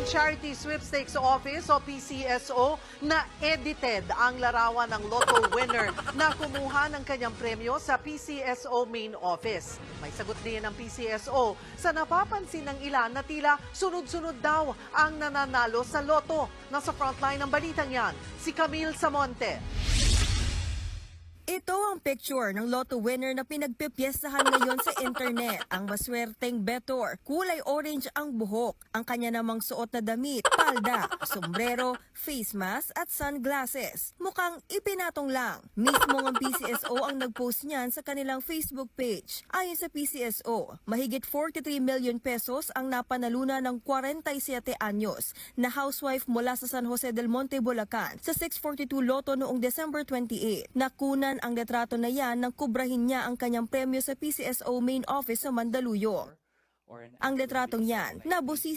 Charity Sweepstakes Office o PCSO na edited ang larawan ng lotto winner na kumuha ng kanyang premyo sa PCSO main office. May sagot din ng PCSO sa napapansin ng ilan na tila sunod-sunod daw ang nananalo sa lotto. Nasa frontline ng balitang yan, si Camille Samonte. Ito ang picture ng lotto winner na pinagpipiestahan ngayon sa internet. Ang maswerteng betor, kulay orange ang buhok. Ang kanya namang suot na damit, palda, sombrero, face mask at sunglasses. Mukhang ipinatong lang. Mismo ang PCSO ang nagpost niyan sa kanilang Facebook page. Ayon sa PCSO, mahigit 43 million pesos ang napanaluna ng 47 anyos na housewife mula sa San Jose del Monte, Bulacan sa 642 Lotto noong December 28. Nakunan ang litrato na yan nang kubrahin niya ang kanyang premyo sa PCSO main office sa Mandaluyong. Ang litratong yan, nabusisi